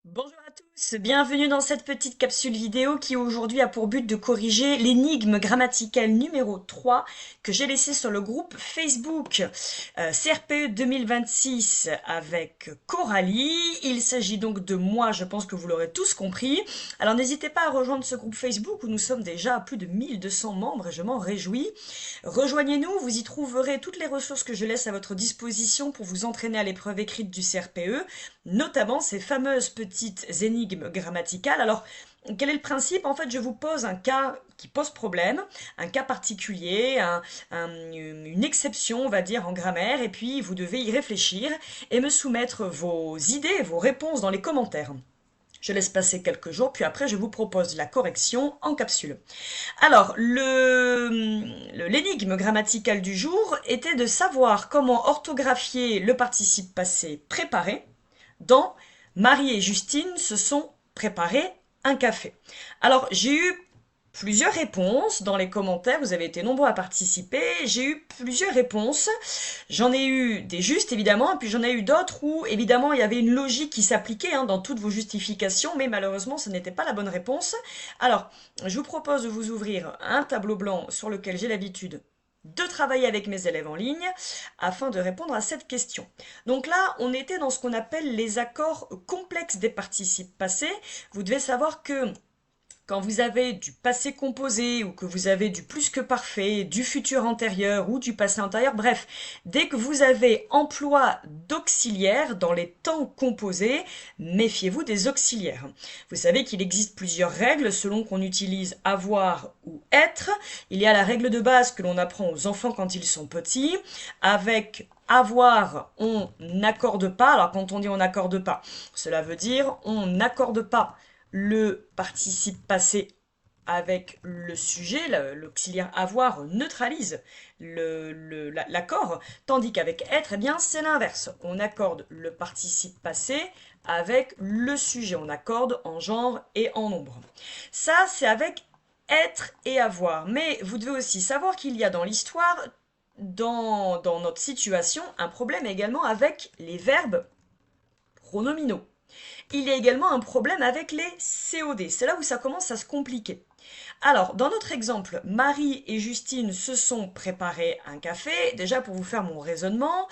Bonjour à tous, bienvenue dans cette petite capsule vidéo qui aujourd'hui a pour but de corriger l'énigme grammaticale numéro 3 que j'ai laissée sur le groupe Facebook CRPE 2026 avec Coralie. Il s'agit donc de moi, je pense que vous l'aurez tous compris. Alors n'hésitez pas à rejoindre ce groupe Facebook où nous sommes déjà à plus de 1200 membres et je m'en réjouis. Rejoignez-nous, vous y trouverez toutes les ressources que je laisse à votre disposition pour vous entraîner à l'épreuve écrite du CRPE, notamment ces fameuses petites énigmes grammaticales. Alors, quel est le principe? En fait, je vous pose un cas qui pose problème, un cas particulier, une exception, on va dire, en grammaire, et puis vous devez y réfléchir et me soumettre vos idées, vos réponses dans les commentaires. Je laisse passer quelques jours, puis après je vous propose la correction en capsule. Alors, l'énigme grammaticale du jour était de savoir comment orthographier le participe passé préparé dans Marie et Justine se sont préparés un café. Alors, j'ai eu plusieurs réponses dans les commentaires, vous avez été nombreux à participer, j'ai eu plusieurs réponses, j'en ai eu des justes évidemment, et puis j'en ai eu d'autres où évidemment il y avait une logique qui s'appliquait dans toutes vos justifications, mais malheureusement ce n'était pas la bonne réponse. Alors, je vous propose de vous ouvrir un tableau blanc sur lequel j'ai l'habitude de travailler avec mes élèves en ligne afin de répondre à cette question. Donc là, on était dans ce qu'on appelle les accords complexes des participes passés. Vous devez savoir que quand vous avez du passé composé ou que vous avez du plus que parfait, du futur antérieur ou du passé antérieur, bref, dès que vous avez emploi d'auxiliaires dans les temps composés, méfiez-vous des auxiliaires. Vous savez qu'il existe plusieurs règles selon qu'on utilise avoir ou être. Il y a la règle de base que l'on apprend aux enfants quand ils sont petits, avec avoir, on n'accorde pas. Alors quand on dit on n'accorde pas, cela veut dire on n'accorde pas le participe passé avec le sujet, l'auxiliaire avoir neutralise l'accord, tandis qu'avec être, eh bien, c'est l'inverse. On accorde le participe passé avec le sujet. On accorde en genre et en nombre. Ça, c'est avec être et avoir. Mais vous devez aussi savoir qu'il y a dans l'histoire, dans notre situation, un problème également avec les verbes pronominaux. Il y a également un problème avec les COD. C'est là où ça commence à se compliquer. Alors, dans notre exemple, Marie et Justine se sont préparés un café. Déjà, pour vous faire mon raisonnement,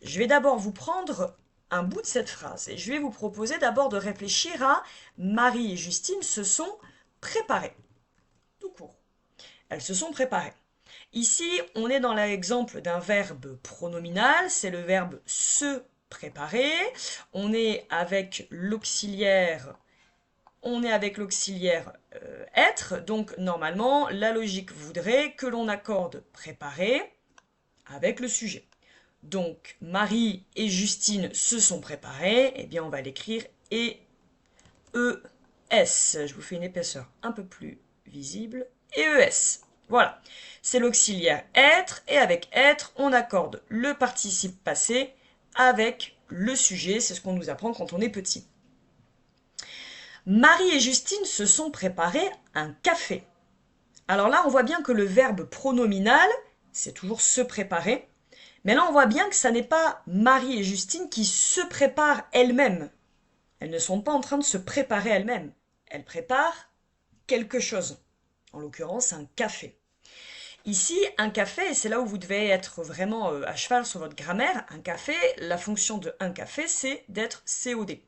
je vais d'abord vous prendre un bout de cette phrase et je vais vous proposer d'abord de réfléchir à Marie et Justine se sont préparées. Tout court. Elles se sont préparées. Ici, on est dans l'exemple d'un verbe pronominal, c'est le verbe se préparer. On est avec l'auxiliaire être, donc normalement la logique voudrait que l'on accorde préparer avec le sujet. Donc Marie et Justine se sont préparées, eh bien on va l'écrire E E S. Je vous fais une épaisseur un peu plus visible. E E S. Voilà. C'est l'auxiliaire être et avec être, on accorde le participe passé avec le sujet. C'est ce qu'on nous apprend quand on est petit. Marie et Justine se sont préparés un café. Alors là, on voit bien que le verbe pronominal, c'est toujours se préparer. Mais là, on voit bien que ça n'est pas Marie et Justine qui se préparent elles-mêmes. Elles ne sont pas en train de se préparer elles-mêmes. Elles préparent quelque chose. En l'occurrence, un café. Ici, un café, et c'est là où vous devez être vraiment à cheval sur votre grammaire, un café, la fonction de un café, c'est d'être COD.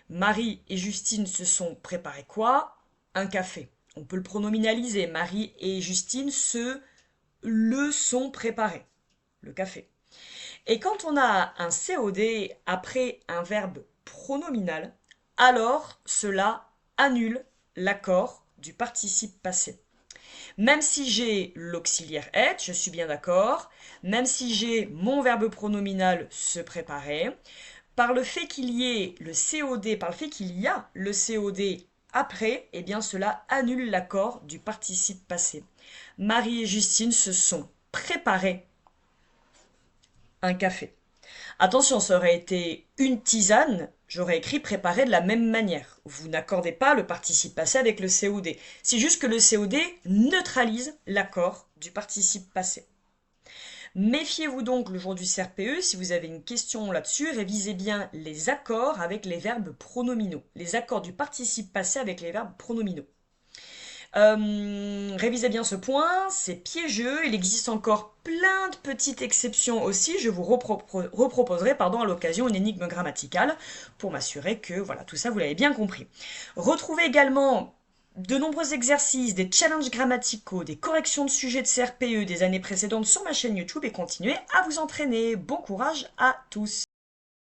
Marie et Justine se sont préparés quoi? Un café. On peut le pronominaliser. Marie et Justine le sont préparés. Le café. Et quand on a un COD après un verbe pronominal, alors cela annule l'accord du participe passé. Même si j'ai l'auxiliaire être, je suis bien d'accord, même si j'ai mon verbe pronominal se préparer, par le fait qu'il y ait le COD, par le fait qu'il y a le COD après, eh bien cela annule l'accord du participe passé. Marie et Justine se sont préparés un café. Attention, ça aurait été une tisane, j'aurais écrit préparer de la même manière. Vous n'accordez pas le participe passé avec le COD. C'est juste que le COD neutralise l'accord du participe passé. Méfiez-vous donc le jour du CRPE, si vous avez une question là-dessus, révisez bien les accords avec les verbes pronominaux, les accords du participe passé avec les verbes pronominaux. Révisez bien ce point, c'est piégeux, il existe encore plein de petites exceptions aussi, je vous reproposerai à l'occasion une énigme grammaticale pour m'assurer que voilà, tout ça vous l'avez bien compris. Retrouvez également de nombreux exercices, des challenges grammaticaux, des corrections de sujets de CRPE des années précédentes sur ma chaîne YouTube et continuez à vous entraîner. Bon courage à tous!